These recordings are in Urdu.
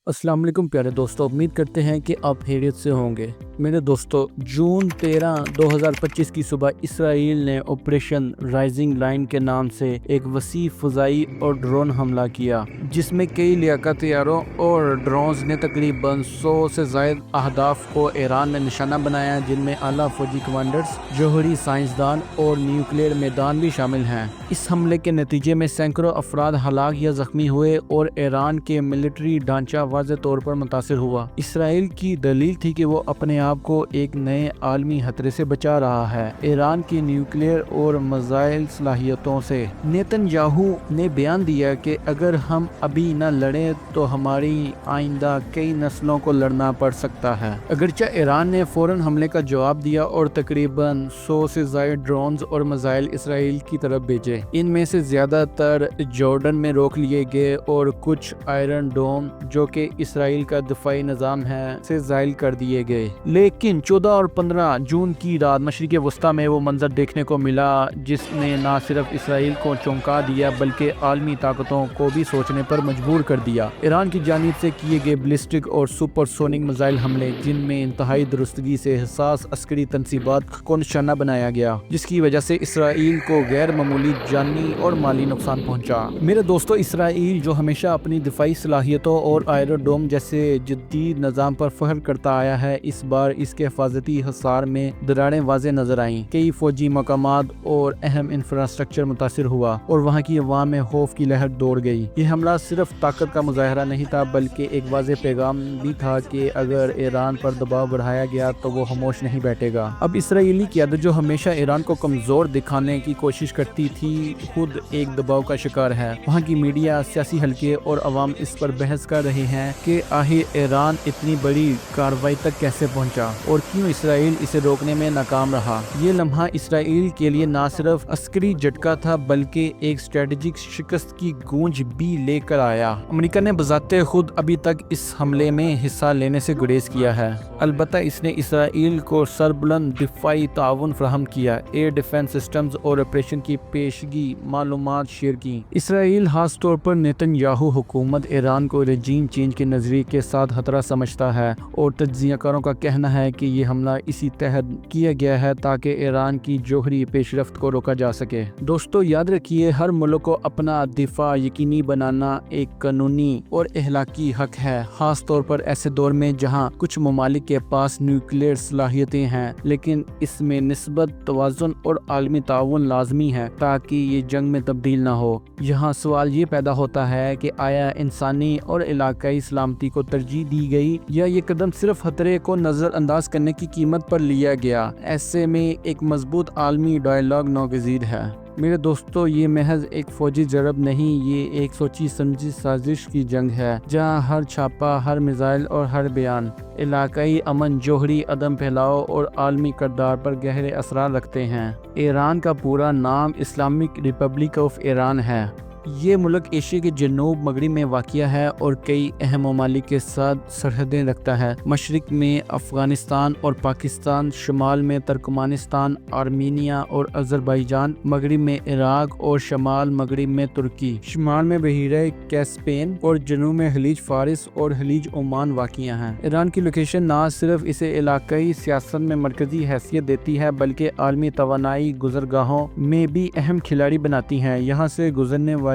السلام علیکم پیارے دوستوں، امید کرتے ہیں کہ آپ خیریت سے ہوں گے۔ میرے دوستوں، جون 13 2025 کی صبح اسرائیل نے آپریشن رائزنگ لائن کے نام سے ایک وسیع فضائی اور ڈرون حملہ کیا، جس میں کئی لڑاکا طیاروں اور ڈرونز نے تقریباً 100 سے زائد اہداف کو ایران نے نشانہ بنایا، جن میں اعلیٰ فوجی کمانڈرز، جوہری سائنسدان اور نیوکلیئر میدان بھی شامل ہیں۔ اس حملے کے نتیجے میں سینکڑوں افراد ہلاک یا زخمی ہوئے اور ایران کے ملٹری ڈھانچہ واضح طور پر متاثر ہوا۔ اسرائیل کی دلیل تھی کہ وہ اپنے آپ کو ایک نئے عالمی خطرے سے بچا رہا ہے، ایران کی نیوکلیئر اور میزائل صلاحیتوں سے۔ نیتن یاہو نے بیان دیا کہ اگر ہم ابھی نہ لڑیں تو ہماری آئندہ کئی نسلوں کو لڑنا پڑ سکتا ہے۔ اگرچہ ایران نے فوراً حملے کا جواب دیا اور تقریباً 100 سے زائد ڈرونز اور میزائل اسرائیل کی طرف بھیجے۔ ان میں سے زیادہ تر جارڈن میں روک لیے گئے اور کچھ آئرن ڈوم، جو کہ اسرائیل کا دفاعی نظام ہے، سے زائل کر دیے گئے۔ لیکن 14 اور 15 جون کی رات مشرق وسطیٰ میں وہ منظر دیکھنے کو ملا جس نے نہ صرف اسرائیل کو چونکا دیا بلکہ عالمی طاقتوں کو بھی سوچنے پر مجبور کر دیا۔ ایران کی جانب سے کیے گئے بیلسٹک اور سپر سونک میزائل حملے، جن میں انتہائی درستگی سے حساس عسکری تنصیبات کو نشانہ بنایا گیا، جس کی وجہ سے اسرائیل کو غیر معمولی جانی اور مالی نقصان پہنچا۔ میرے دوستو، اسرائیل جو ہمیشہ اپنی دفاعی صلاحیتوں اور آئرن ڈوم جیسے جدید نظام پر فخر کرتا آیا ہے، اس بار اس کے حفاظتی حصار میں دراریں واضح نظر آئیں۔ کئی فوجی مقامات اور اہم انفراسٹرکچر متاثر ہوا اور وہاں کی عوام میں خوف کی لہر دوڑ گئی۔ یہ حملہ صرف طاقت کا مظاہرہ نہیں تھا بلکہ ایک واضح پیغام بھی تھا کہ اگر ایران پر دباؤ بڑھایا گیا تو وہ خاموش نہیں بیٹھے گا۔ اب اسرائیلی قیادت، جو ہمیشہ ایران کو کمزور دکھانے کی کوشش کرتی تھی، خود ایک دباؤ کا شکار ہے۔ وہاں کی میڈیا، سیاسی حلقے اور عوام اس پر بحث کر رہے ہیں کہ آخر ایران اتنی بڑی کارروائی تک کیسے پہنچا اور کیوں اسرائیل اسے روکنے میں ناکام رہا۔ یہ لمحہ اسرائیل کے لیے نہ صرف عسکری جھٹکا تھا بلکہ ایک اسٹریٹجک شکست کی گونج بھی لے کر آیا۔ امریکہ نے بذات خود ابھی تک اس حملے میں حصہ لینے سے گریز کیا ہے، البتہ اس نے اسرائیل کو سربلند دفاعی تعاون فراہم کیا، ایئر ڈیفنس سسٹمز اور آپریشن کی پیشگی معلومات شیئر کی۔ اسرائیل خاص طور پر نیتن یاہو حکومت ایران کو رجیم چینج کے نظریے کے ساتھ خطرہ سمجھتا ہے اور تجزیہ کاروں کا کہنا ہے کہ یہ حملہ اسی تحت کیا گیا ہے تاکہ ایران کی جوہری پیش رفت کو روکا جا سکے۔ دوستو، یاد رکھیے، ہر ملک کو اپنا دفاع یقینی بنانا ایک قانونی اور اخلاقی حق ہے، خاص طور پر ایسے دور میں جہاں کچھ ممالک کے پاس نیوکلیئر صلاحیتیں ہیں، لیکن اس میں نسبت، توازن اور عالمی تعاون لازمی ہے تاکہ یہ جنگ میں تبدیل نہ ہو۔ یہاں سوال یہ پیدا ہوتا ہے کہ آیا انسانی اور علاقائی سلامتی کو ترجیح دی گئی یا یہ قدم صرف خطرے کو نظر انداز کرنے کی قیمت پر لیا گیا؟ ایسے میں ایک مضبوط عالمی ڈائیلاگ ناگزیر ہے۔ میرے دوستو، یہ محض ایک فوجی ضرب نہیں، یہ ایک سوچی سمجھی سازش کی جنگ ہے، جہاں ہر چھاپا، ہر میزائل اور ہر بیان علاقائی امن، جوہری عدم پھیلاؤ اور عالمی کردار پر گہرے اثرات رکھتے ہیں۔ ایران کا پورا نام اسلامک ریپبلک آف ایران ہے۔ یہ ملک ایشیا کے جنوب مغرب میں واقع ہے اور کئی اہم ممالک کے ساتھ سرحدیں رکھتا ہے۔ مشرق میں افغانستان اور پاکستان، شمال میں ترکمانستان، آرمینیا اور آذربائیجان، مغرب میں عراق اور شمال مغرب میں ترکی، شمال میں بحیرہ کیسپیئن اور جنوب میں خلیج فارس اور خلیج عمان واقع ہیں۔ ایران کی لوکیشن نہ صرف اسے علاقائی سیاست میں مرکزی حیثیت دیتی ہے بلکہ عالمی توانائی گزرگاہوں میں بھی اہم کھلاڑی بناتی ہے۔ یہاں سے گزرنے والی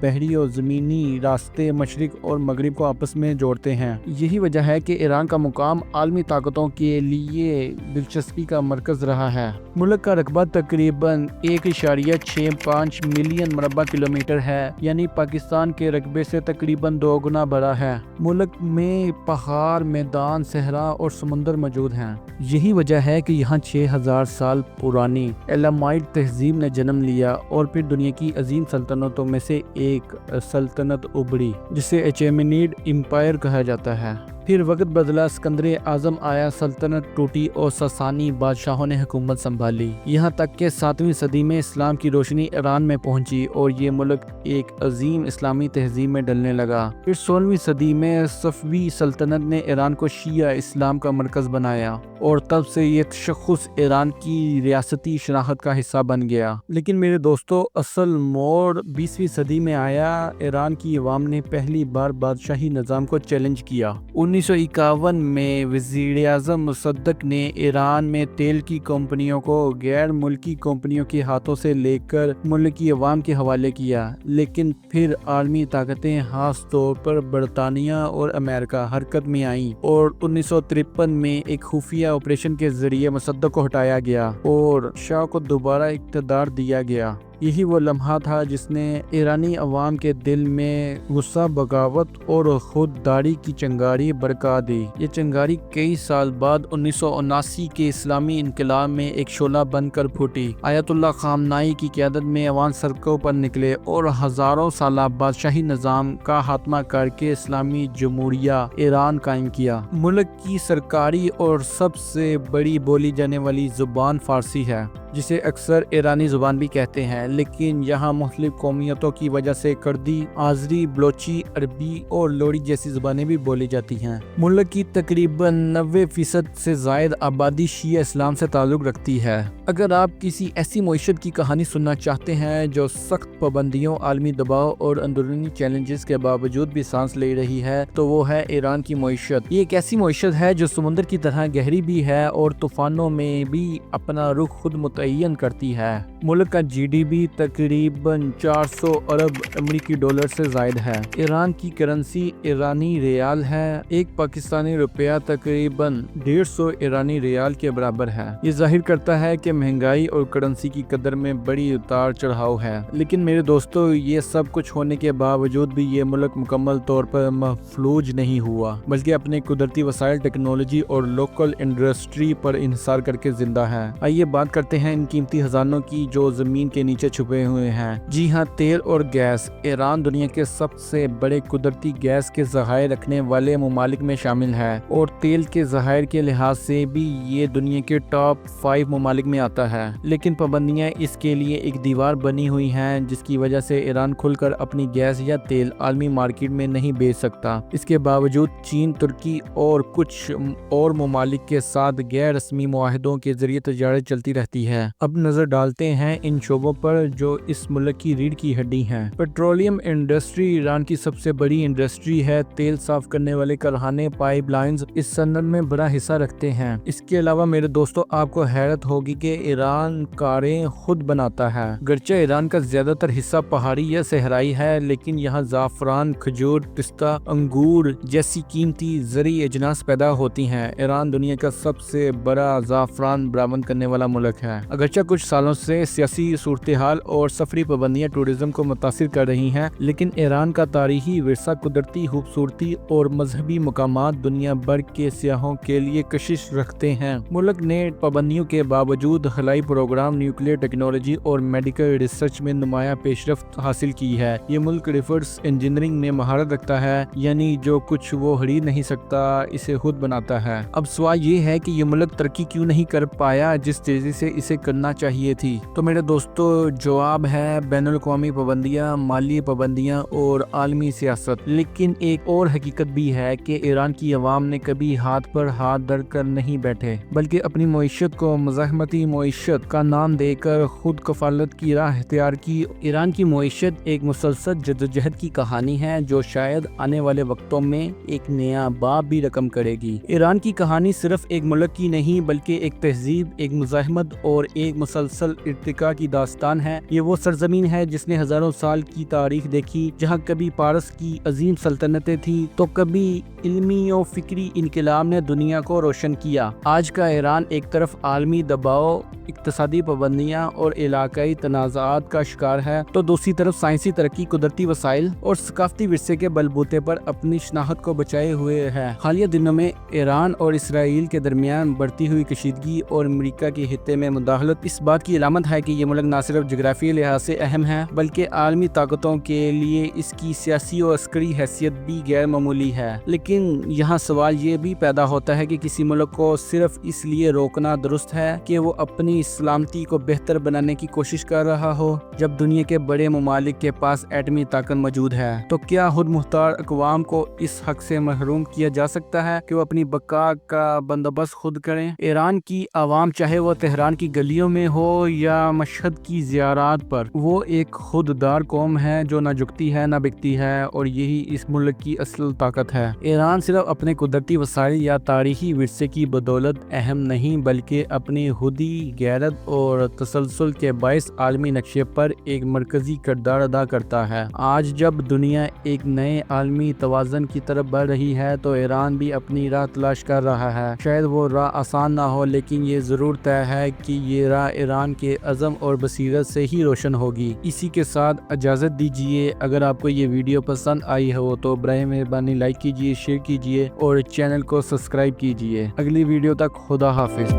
بحری اور زمینی راستے مشرق اور مغرب کو آپس میں جوڑتے ہیں۔ یہی وجہ ہے کہ ایران کا مقام عالمی طاقتوں کے لیے دلچسپی کا مرکز رہا ہے۔ ملک کا رقبہ تقریباً 1.65 ملین مربع کلومیٹر ہے، یعنی پاکستان کے رقبے سے تقریباً 2 گنا بڑا ہے۔ ملک میں پہاڑ، میدان، صحرا اور سمندر موجود ہیں۔ یہی وجہ ہے کہ یہاں 6000 سال پرانی ایلامائٹ تہذیب نے جنم لیا اور پھر دنیا کی عظیم سلطنتوں میں سے ایک سلطنت ابھری، جسے اچیمینیڈ امپائر کہا جاتا ہے۔ پھر وقت بدلا، اسکندر اعظم آیا، سلطنت ٹوٹی اور ساسانی بادشاہوں نے حکومت سنبھالی، یہاں تک کہ 7ویں صدی میں اسلام کی روشنی ایران میں پہنچی اور یہ ملک ایک عظیم اسلامی تہذیب میں ڈلنے لگا۔ پھر 16ویں صدی میں صفوی سلطنت نے ایران کو شیعہ اسلام کا مرکز بنایا اور تب سے یہ تشخص ایران کی ریاستی شناخت کا حصہ بن گیا۔ لیکن میرے دوستو، اصل موڑ 20ویں صدی میں آیا۔ ایران کی عوام نے پہلی بار بادشاہی نظام کو چیلنج کیا۔ 1951 میں وزیر اعظم مصدق نے ایران میں تیل کی کمپنیوں کو غیر ملکی کمپنیوں کے ہاتھوں سے لے کر ملک کی عوام کے حوالے کیا، لیکن پھر عالمی طاقتیں خاص طور پر برطانیہ اور امریکہ حرکت میں آئیں اور 1953 میں ایک خفیہ آپریشن کے ذریعے مصدق کو ہٹایا گیا اور شاہ کو دوبارہ اقتدار دیا گیا۔ یہی وہ لمحہ تھا جس نے ایرانی عوام کے دل میں غصہ، بغاوت اور خودداری کی چنگاری برقع دی۔ یہ چنگاری کئی سال بعد 1979 کے اسلامی انقلاب میں ایک شعلہ بن کر پھوٹی۔ آیت اللہ خامنائی کی قیادت میں عوام سڑکوں پر نکلے اور ہزاروں سالہ بادشاہی نظام کا خاتمہ کر کے اسلامی جمہوریہ ایران قائم کیا۔ ملک کی سرکاری اور سب سے بڑی بولی جانے والی زبان فارسی ہے، جسے اکثر ایرانی زبان بھی کہتے ہیں، لیکن یہاں مختلف قومیتوں کی وجہ سے کردی، آذری، بلوچی، عربی اور لوری جیسی زبانیں بھی بولی جاتی ہیں۔ ملک کی تقریباً 90% سے زائد آبادی شیعہ اسلام سے تعلق رکھتی ہے۔ اگر آپ کسی ایسی معیشت کی کہانی سننا چاہتے ہیں جو سخت پابندیوں، عالمی دباؤ اور اندرونی چیلنجز کے باوجود بھی سانس لے رہی ہے، تو وہ ہے ایران کی معیشت۔ یہ ایک ایسی معیشت ہے جو سمندر کی طرح گہری بھی ہے اور طوفانوں میں بھی اپنا رخ خود متعین کرتی ہے۔ ملک کا GDP تقریباً 400 ارب امریکی ڈالر سے زائد ہے۔ ایران کی کرنسی ایرانی ریال ہے۔ ایک پاکستانی روپیہ تقریباً 150 ایرانی ریال کے برابر ہے۔ یہ ظاہر کرتا ہے کہ مہنگائی اور کرنسی کی قدر میں بڑی اتار چڑھاؤ ہے۔ لیکن میرے دوستو، یہ سب کچھ ہونے کے باوجود بھی یہ ملک مکمل طور پر مفلوج نہیں ہوا، بلکہ اپنے قدرتی وسائل، ٹیکنالوجی اور لوکل انڈسٹری پر انحصار کر کے زندہ ہے۔ آئیے بات کرتے ہیں ان قیمتی خزانوں کی جو زمین کے نیچے چھپے ہوئے ہیں۔ جی ہاں، تیل اور گیس۔ ایران دنیا کے سب سے بڑے قدرتی گیس کے ذخائر رکھنے والے ممالک میں شامل ہے اور تیل کے ذخائر کے لحاظ سے بھی یہ دنیا کے ٹاپ 5 ممالک میں آتا ہے۔ لیکن پابندیاں اس کے لیے ایک دیوار بنی ہوئی ہیں، جس کی وجہ سے ایران کھل کر اپنی گیس یا تیل عالمی مارکیٹ میں نہیں بیچ سکتا۔ اس کے باوجود چین، ترکی اور کچھ اور ممالک کے ساتھ غیر رسمی معاہدوں کے ذریعے تجارت چلتی رہتی ہے۔ اب نظر ڈالتے ہیں ان شعبوں پر جو اس ملک کی ریڑھ کی ہڈی ہیں۔ پیٹرولیم انڈسٹری ایران کی سب سے بڑی انڈسٹری ہے۔ تیل صاف کرنے والے کارخانے، پائپ لائنز اس صنعت میں بڑا حصہ رکھتے ہیں۔ اس کے علاوہ میرے دوستو، آپ کو حیرت ہوگی کہ ایران کاریں خود بناتا ہے۔ گرچہ ایران کا زیادہ تر حصہ پہاڑی یا صحرائی ہے، لیکن یہاں زعفران، کھجور، پستہ، انگور جیسی قیمتی زرعی اجناس پیدا ہوتی ہیں۔ ایران دنیا کا سب سے بڑا زعفران برآمد کرنے والا ملک ہے۔ اگرچہ کچھ سالوں سے سیاسی صورتحال اور سفری پابندیاں ٹورزم کو متاثر کر رہی ہیں، لیکن ایران کا تاریخی ورثہ، قدرتی خوبصورتی اور مذہبی مقامات دنیا بھر کے سیاحوں کے لیے کشش رکھتے ہیں۔ ملک نے پابندیوں کے باوجود خلائی پروگرام، نیوکلیئر ٹیکنالوجی اور میڈیکل ریسرچ میں نمایاں پیش رفت حاصل کی ہے۔ یہ ملک ریورس انجینئرنگ میں مہارت رکھتا ہے، یعنی جو کچھ وہ خرید نہیں سکتا اسے خود بناتا ہے۔ اب سوال یہ ہے کہ یہ ملک ترقی کیوں نہیں کر پایا جس تیزی سے اسے کرنا چاہیے تھی؟ تو میرے دوستو، جواب ہے بین الاقوامی پابندیاں، مالی پابندیاں اور عالمی سیاست۔ لیکن ایک اور حقیقت بھی ہے کہ ایران کی عوام نے کبھی ہاتھ پر ہاتھ دھر کر نہیں بیٹھے، بلکہ اپنی معیشت کو مزاحمتی معیشت کا نام دے کر خود کفالت کی راہ اختیار کی۔ ایران کی معیشت ایک مسلسل جدوجہد کی کہانی ہے جو شاید آنے والے وقتوں میں ایک نیا باب بھی رقم کرے گی۔ ایران کی کہانی صرف ایک ملک کی نہیں بلکہ ایک تہذیب، ایک مزاحمت اور ایک مسلسل ارتقاء کی داستان ہے۔ یہ وہ سرزمین ہے جس نے ہزاروں سال کی تاریخ دیکھی، جہاں کبھی پارس کی عظیم سلطنتیں تھیں تو کبھی علمی و فکری انقلاب نے دنیا کو روشن کیا۔ آج کا ایران ایک طرف عالمی دباؤ، اقتصادی پابندیاں اور علاقائی تنازعات کا شکار ہے، تو دوسری طرف سائنسی ترقی، قدرتی وسائل اور ثقافتی ورثے کے بلبوتے پر اپنی شناخت کو بچائے ہوئے ہے۔ حالیہ دنوں میں ایران اور اسرائیل کے درمیان بڑھتی ہوئی کشیدگی اور امریکہ کے خطے میں مداخلت تداخلت اس بات کی علامت ہے کہ یہ ملک نہ صرف جغرافیائی لحاظ سے اہم ہے بلکہ عالمی طاقتوں کے لیے اس کی سیاسی اور عسکری حیثیت بھی غیر معمولی ہے۔ لیکن یہاں سوال یہ بھی پیدا ہوتا ہے کہ کسی ملک کو صرف اس لیے روکنا درست ہے کہ وہ اپنی سلامتی کو بہتر بنانے کی کوشش کر رہا ہو؟ جب دنیا کے بڑے ممالک کے پاس ایٹمی طاقت موجود ہے تو کیا خود مختار اقوام کو اس حق سے محروم کیا جا سکتا ہے کہ وہ اپنی بقا کا بندوبست خود کریں؟ ایران کی عوام چاہے وہ تہران کی گلیوں میں ہو یا مشہد کی زیارات پر، وہ ایک خوددار قوم ہے جو نہ جھکتی ہے نہ بکتی ہے، اور یہی اس ملک کی اصل طاقت ہے۔ ایران صرف اپنے قدرتی وسائل یا تاریخی ورثے کی بدولت اہم نہیں بلکہ اپنی خودی غیرت اور تسلسل کے باعث عالمی نقشے پر ایک مرکزی کردار ادا کرتا ہے۔ آج جب دنیا ایک نئے عالمی توازن کی طرف بڑھ رہی ہے تو ایران بھی اپنی راہ تلاش کر رہا ہے۔ شاید وہ راہ آسان نہ ہو لیکن یہ ضرور طے ہے کہ یہ راہ ایران کے عزم اور بصیرت سے ہی روشن ہوگی۔ اسی کے ساتھ اجازت دیجیے، اگر آپ کو یہ ویڈیو پسند آئی ہو تو براہ مہربانی لائک کیجیے، شیئر کیجیے اور چینل کو سبسکرائب کیجیے۔ اگلی ویڈیو تک خدا حافظ۔